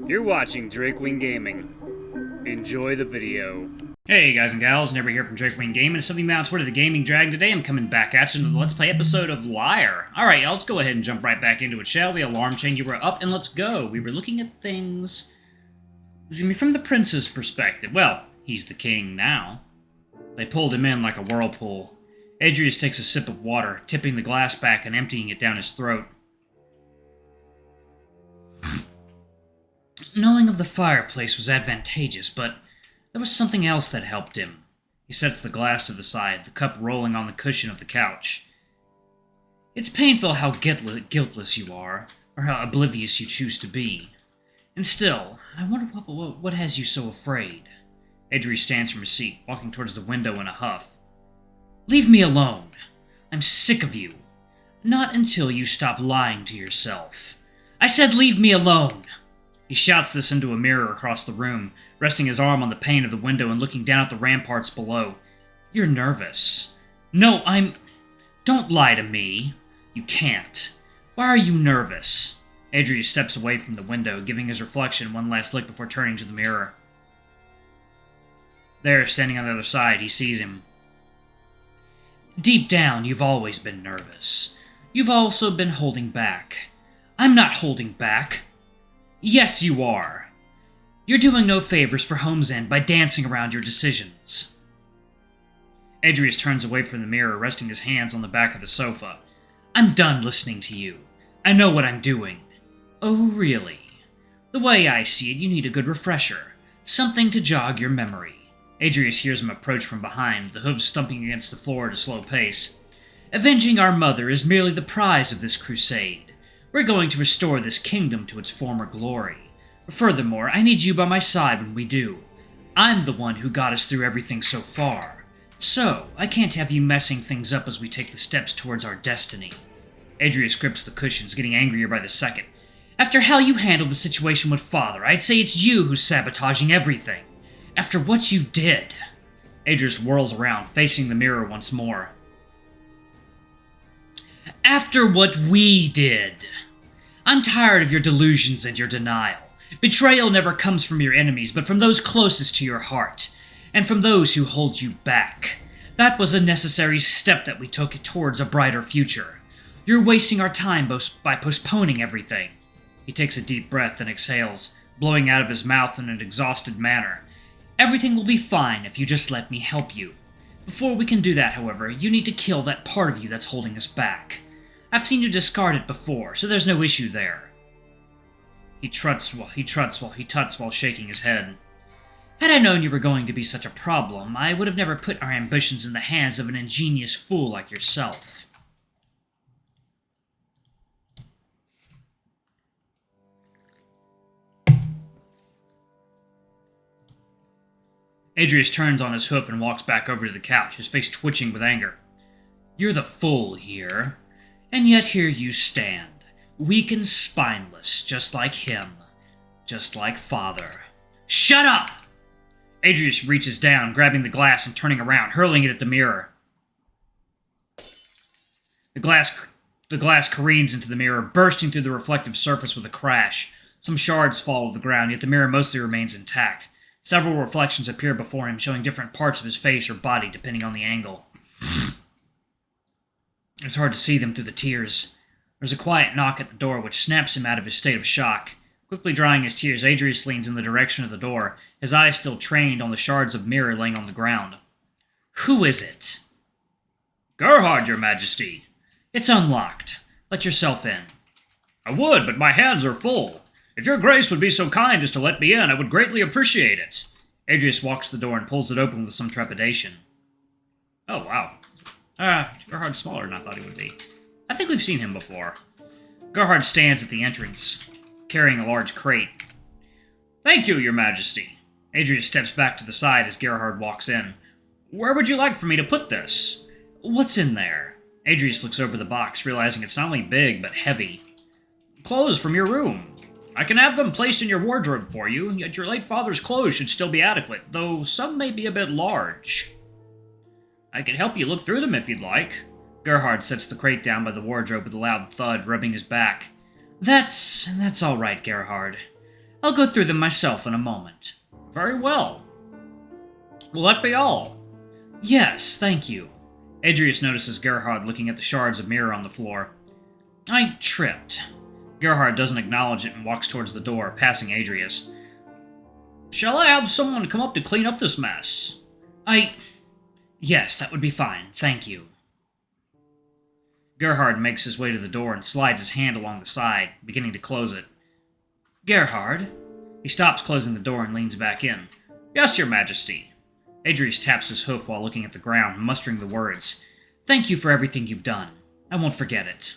You're watching Drakewing Gaming. Enjoy the video. Hey guys and gals, Never here from Drakewing Gaming. It's something mounts Twitter the Gaming Drag. Today I'm coming back at you to the Let's Play episode of Lyre. Alright, y'all, let's go ahead and jump right back into it, shall we? Alarm chain, you were up, and let's go. We were looking at things from the prince's perspective. Well, he's the king now. They pulled him in like a whirlpool. Adrius takes a sip of water, tipping the glass back and emptying it down his throat. Knowing of the fireplace was advantageous, but there was something else that helped him. He sets the glass to the side, the cup rolling on the cushion of the couch. It's painful how guiltless you are, or how oblivious you choose to be. And still, I wonder what has you so afraid? Adrius stands from his seat, walking towards the window in a huff. Leave me alone. I'm sick of you. Not until you stop lying to yourself. I said leave me alone! He shouts this into a mirror across the room, resting his arm on the pane of the window and looking down at the ramparts below. You're nervous. No, Don't lie to me. You can't. Why are you nervous? Adrius steps away from the window, giving his reflection one last look before turning to the mirror. There, standing on the other side, he sees him. Deep down, you've always been nervous. You've also been holding back. I'm not holding back. Yes, you are. You're doing no favors for Home's End by dancing around your decisions. Adrius turns away from the mirror, resting his hands on the back of the sofa. I'm done listening to you. I know what I'm doing. Oh, really? The way I see it, you need a good refresher. Something to jog your memory. Adrius hears him approach from behind, the hooves stumping against the floor at a slow pace. Avenging our mother is merely the prize of this crusade. We're going to restore this kingdom to its former glory. Furthermore, I need you by my side when we do. I'm the one who got us through everything so far. So, I can't have you messing things up as we take the steps towards our destiny. Adrius grips the cushions, getting angrier by the second. After how you handled the situation with Father, I'd say it's you who's sabotaging everything. After what you did. Adrius whirls around, facing the mirror once more. After what we did. I'm tired of your delusions and your denial. Betrayal never comes from your enemies, but from those closest to your heart, and from those who hold you back. That was a necessary step that we took towards a brighter future. You're wasting our time by postponing everything. He takes a deep breath and exhales, blowing out of his mouth in an exhausted manner. Everything will be fine if you just let me help you. Before we can do that, however, you need to kill that part of you that's holding us back. I've seen you discard it before, so there's no issue there. He tuts while shaking his head. Had I known you were going to be such a problem, I would have never put our ambitions in the hands of an ingenious fool like yourself. Adrius turns on his hoof and walks back over to the couch, his face twitching with anger. You're the fool here. And yet here you stand, weak and spineless, just like him. Just like Father. Shut up! Adrius reaches down, grabbing the glass and turning around, hurling it at the mirror. The glass careens into the mirror, bursting through the reflective surface with a crash. Some shards fall to the ground, yet the mirror mostly remains intact. Several reflections appear before him, showing different parts of his face or body, depending on the angle. It's hard to see them through the tears. There's a quiet knock at the door, which snaps him out of his state of shock. Quickly drying his tears, Adrius leans in the direction of the door, his eyes still trained on the shards of mirror laying on the ground. Who is it? Gerhard, your majesty. It's unlocked. Let yourself in. I would, but my hands are full. If your grace would be so kind as to let me in, I would greatly appreciate it. Adrius walks to the door and pulls it open with some trepidation. Oh, wow. Gerhard's smaller than I thought he would be. I think we've seen him before. Gerhard stands at the entrance, carrying a large crate. Thank you, your majesty. Adrius steps back to the side as Gerhard walks in. Where would you like for me to put this? What's in there? Adrius looks over the box, realizing it's not only big, but heavy. Clothes from your room. I can have them placed in your wardrobe for you, yet your late father's clothes should still be adequate, though some may be a bit large. I can help you look through them if you'd like. Gerhard sets the crate down by the wardrobe with a loud thud, rubbing his back. That's all right, Gerhard. I'll go through them myself in a moment. Very well. Will that be all? Yes, thank you. Adrius notices Gerhard looking at the shards of mirror on the floor. I tripped. Gerhard doesn't acknowledge it and walks towards the door, passing Adrius. Shall I have someone come up to clean up this mess? Yes, that would be fine, thank you. Gerhard makes his way to the door and slides his hand along the side, beginning to close it. Gerhard? He stops closing the door and leans back in. Yes, Your Majesty. Adrius taps his hoof while looking at the ground, mustering the words. Thank you for everything you've done. I won't forget it.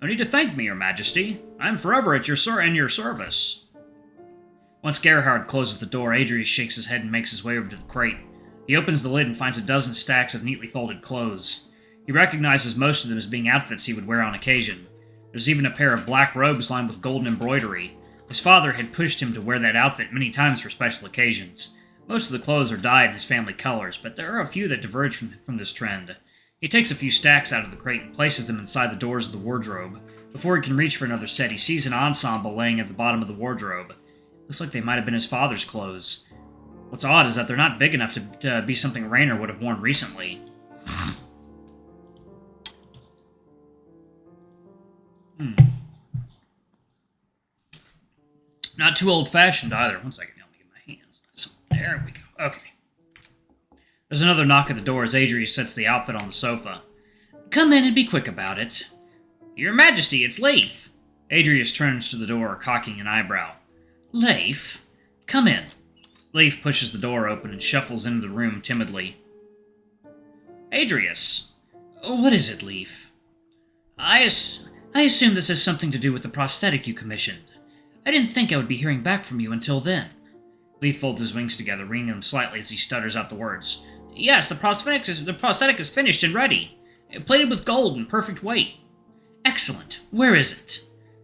No need to thank me, Your Majesty. I am forever at your service. Once Gerhard closes the door, Adrius shakes his head and makes his way over to the crate. He opens the lid and finds a dozen stacks of neatly folded clothes. He recognizes most of them as being outfits he would wear on occasion. There's even a pair of black robes lined with golden embroidery. His father had pushed him to wear that outfit many times for special occasions. Most of the clothes are dyed in his family colors, but there are a few that diverge from this trend. He takes a few stacks out of the crate and places them inside the doors of the wardrobe. Before he can reach for another set, he sees an ensemble laying at the bottom of the wardrobe. Looks like they might have been his father's clothes. What's odd is that they're not big enough to be something Raynor would have worn recently. Not too old-fashioned either. One second, let me get my hands. There we go. Okay. There's another knock at the door as Adrius sets the outfit on the sofa. Come in and be quick about it. Your Majesty, it's Leif. Adrius turns to the door, cocking an eyebrow. Leif? Come in. Leif pushes the door open and shuffles into the room timidly. Adrius. What is it, Leif? I assume this has something to do with the prosthetic you commissioned. I didn't think I would be hearing back from you until then. Leif folds his wings together, wringing them slightly as he stutters out the words. Yes, the prosthetic is finished and ready. Plated with gold and perfect weight. Excellent. Where is it?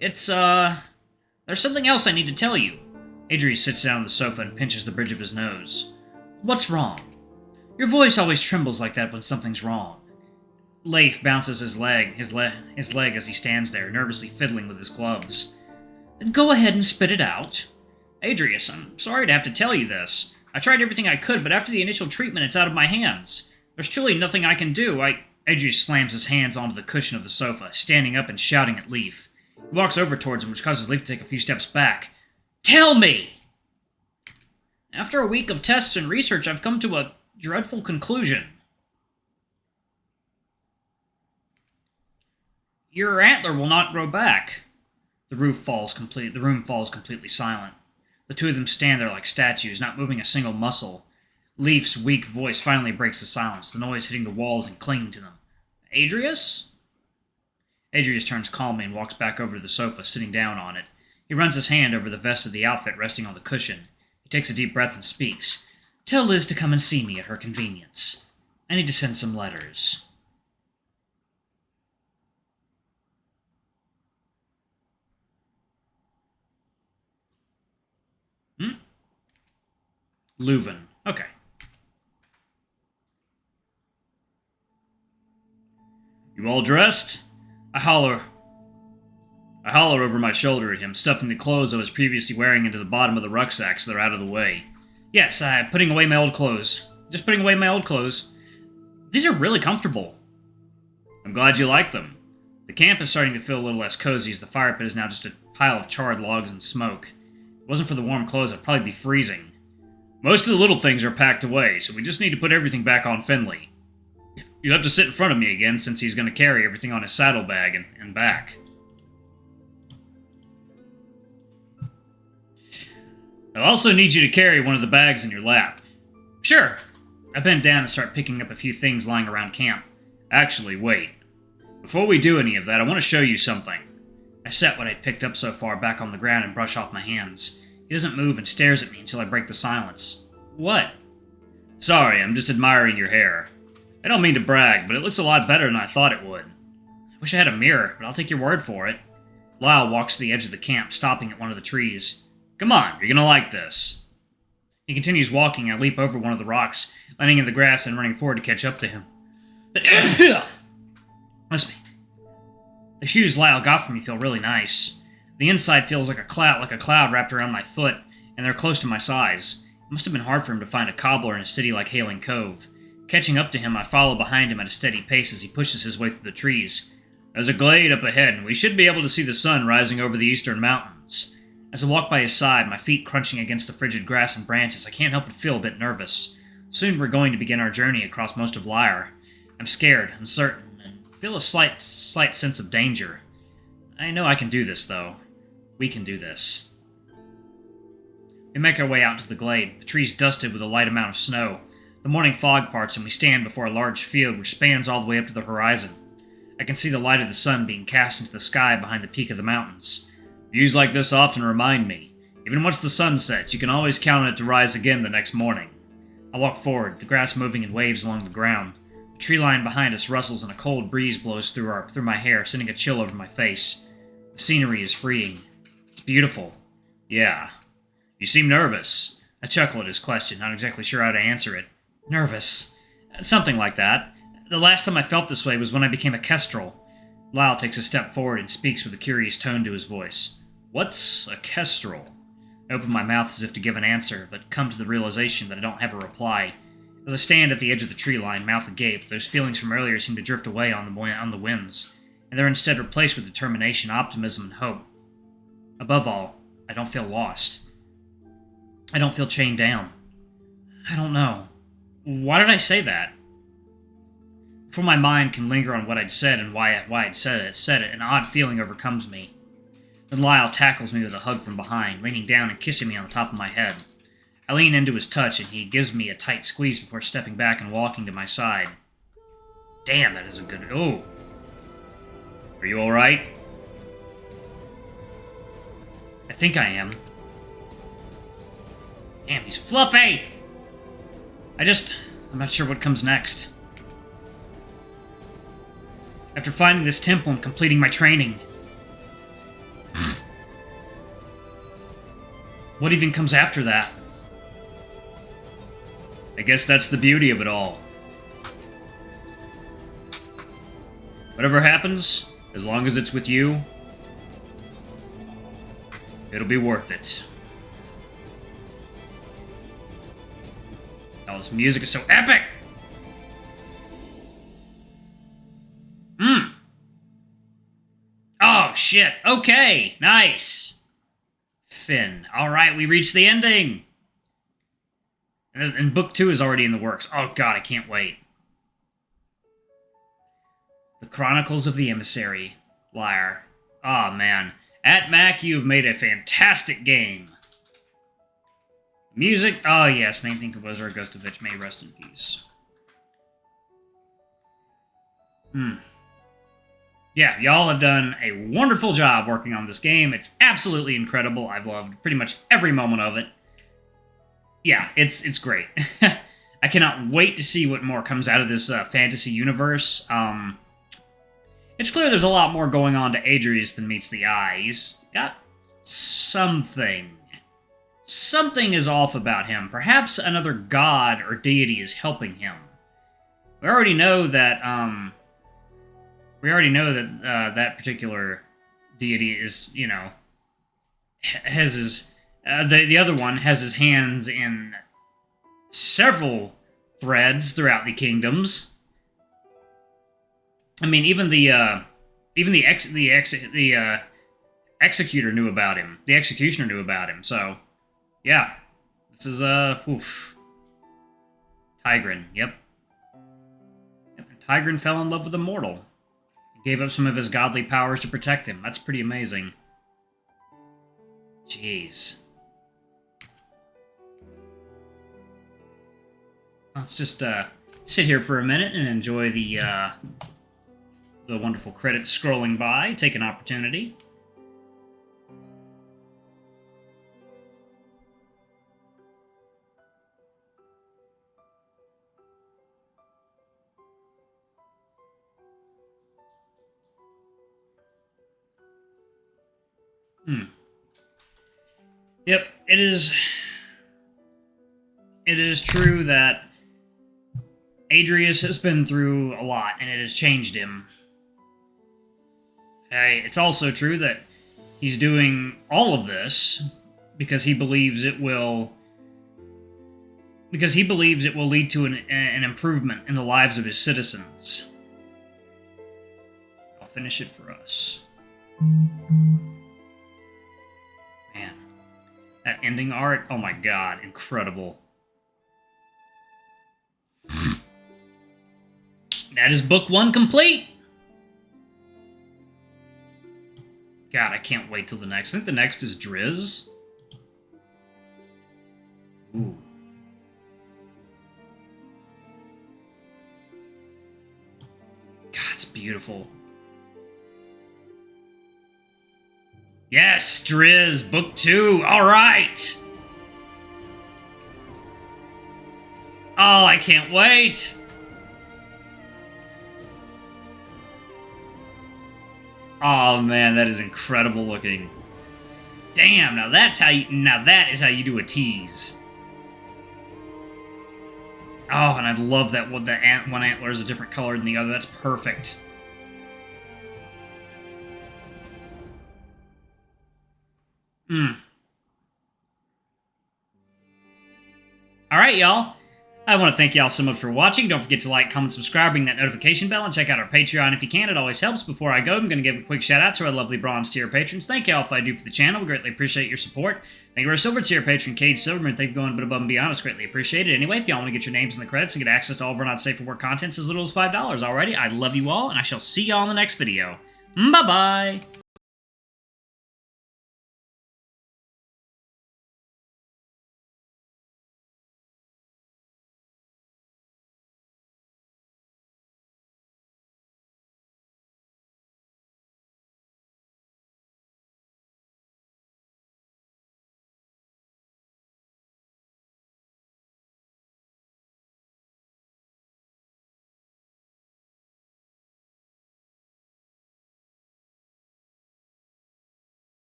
There's something else I need to tell you. Adrius sits down on the sofa and pinches the bridge of his nose. What's wrong? Your voice always trembles like that when something's wrong. Leif bounces his leg as he stands there, nervously fiddling with his gloves. Go ahead and spit it out. Adrius, I'm sorry to have to tell you this. I tried everything I could, but after the initial treatment, it's out of my hands. There's truly nothing I can do. Adrius slams his hands onto the cushion of the sofa, standing up and shouting at Leif. He walks over towards him, which causes Leif to take a few steps back. Tell me! After a week of tests and research, I've come to a dreadful conclusion. Your antler will not grow back. The room falls completely silent. The two of them stand there like statues, not moving a single muscle. Leif's weak voice finally breaks the silence, the noise hitting the walls and clinging to them. Adrius? Adrius turns calmly and walks back over to the sofa, sitting down on it. He runs his hand over the vest of the outfit resting on the cushion. He takes a deep breath and speaks. Tell Liz to come and see me at her convenience. I need to send some letters. Luvun. Okay. You all dressed? I holler over my shoulder at him, stuffing the clothes I was previously wearing into the bottom of the rucksack so they're out of the way. Yes, putting away my old clothes. Just putting away my old clothes. These are really comfortable. I'm glad you like them. The camp is starting to feel a little less cozy as the fire pit is now just a pile of charred logs and smoke. If it wasn't for the warm clothes, I'd probably be freezing. Most of the little things are packed away, so we just need to put everything back on Finley. You'll have to sit in front of me again, since he's going to carry everything on his saddlebag and back. I'll also need you to carry one of the bags in your lap. Sure. I bend down and start picking up a few things lying around camp. Actually, wait. Before we do any of that, I want to show you something. I set what I'd picked up so far back on the ground and brush off my hands. He doesn't move and stares at me until I break the silence. What? Sorry, I'm just admiring your hair. I don't mean to brag, but it looks a lot better than I thought it would. I wish I had a mirror, but I'll take your word for it. Lyall walks to the edge of the camp, stopping at one of the trees. Come on, you're gonna like this. He continues walking. I leap over one of the rocks, landing in the grass and running forward to catch up to him. Must be. The shoes Lyall got for me feel really nice. The inside feels like a cloud wrapped around my foot, and they're close to my size. It must have been hard for him to find a cobbler in a city like Hailing Cove. Catching up to him, I follow behind him at a steady pace as he pushes his way through the trees. There's a glade up ahead, and we should be able to see the sun rising over the eastern mountains. As I walk by his side, my feet crunching against the frigid grass and branches, I can't help but feel a bit nervous. Soon we're going to begin our journey across most of Lyre. I'm scared, uncertain, and feel a slight sense of danger. I know I can do this, though. We can do this. We make our way out to the glade, the trees dusted with a light amount of snow. The morning fog parts and we stand before a large field which spans all the way up to the horizon. I can see the light of the sun being cast into the sky behind the peak of the mountains. Views like this often remind me, even once the sun sets, you can always count on it to rise again the next morning. I walk forward, the grass moving in waves along the ground. The tree line behind us rustles and a cold breeze blows through my hair, sending a chill over my face. The scenery is freeing. It's beautiful. Yeah. You seem nervous. I chuckle at his question, not exactly sure how to answer it. Nervous. Something like that. The last time I felt this way was when I became a kestrel. Lyall takes a step forward and speaks with a curious tone to his voice. What's a kestrel? I open my mouth as if to give an answer, but come to the realization that I don't have a reply. As I stand at the edge of the tree line, mouth agape, those feelings from earlier seem to drift away on the winds, and they're instead replaced with determination, optimism, and hope. Above all, I don't feel lost. I don't feel chained down. I don't know. Why did I say that? Before my mind can linger on what I'd said and why I'd said it, an odd feeling overcomes me. Then Lyall tackles me with a hug from behind, leaning down and kissing me on the top of my head. I lean into his touch, and he gives me a tight squeeze before stepping back and walking to my side. Damn, that is a good... Oh. Are you alright? I think I am. Damn, he's fluffy! I'm not sure what comes next. After finding this temple and completing my training, what even comes after that? I guess that's the beauty of it all. Whatever happens, as long as it's with you, it'll be worth it. Oh, this music is so epic! Oh, shit. Okay, nice. Finn. Alright, we reached the ending! And book 2 is already in the works. Oh god, I can't wait. The Chronicles of the Emissary. Lyre. Oh man. At Mac, you've made a fantastic game. Music. Oh yes, main theme composer Agustovich, may rest in peace. Yeah, y'all have done a wonderful job working on this game. It's absolutely incredible. I've loved pretty much every moment of it. Yeah, it's great. I cannot wait to see what more comes out of this fantasy universe. It's clear there's a lot more going on to Adrius than meets the eye. He's got something. Something is off about him. Perhaps another god or deity is helping him. We already know that that particular deity is, you know, has his... the other one has his hands in several threads throughout the kingdoms. I mean, even the executor knew about him. The executioner knew about him. So, yeah, this is Tigran. Yep. Tigran fell in love with a mortal. He gave up some of his godly powers to protect him. That's pretty amazing. Jeez. Let's just sit here for a minute and enjoy the wonderful credits scrolling by. Take an opportunity. Yep, it is true that Adrius has been through a lot, and it has changed him. It's also true that He's doing all of this because he believes it will lead to an improvement in the lives of his citizens. I'll finish it for us. Man, that ending art, oh my god, incredible. That is book 1 complete! God, I can't wait till the next. I think the next is Driz. Ooh. God, it's beautiful. Yes, Driz, book 2. All right. Oh, I can't wait. Oh man, that is incredible looking. Damn, now that is how you do a tease. Oh, and I love that one antler is a different color than the other. That's perfect. Alright, y'all. I want to thank y'all so much for watching. Don't forget to like, comment, subscribe, ring that notification bell, and check out our Patreon if you can. It always helps. Before I go, I'm going to give a quick shout out to our lovely bronze tier patrons. Thank y'all if I do for the channel. We greatly appreciate your support. Thank you to our silver tier patron, Cade Silverman. Thank you for going a bit above and beyond. It's greatly appreciated. Anyway, if y'all want to get your names in the credits and get access to all of our not safe for work contents as little as $5 already, I love you all, and I shall see y'all in the next video. Bye-bye!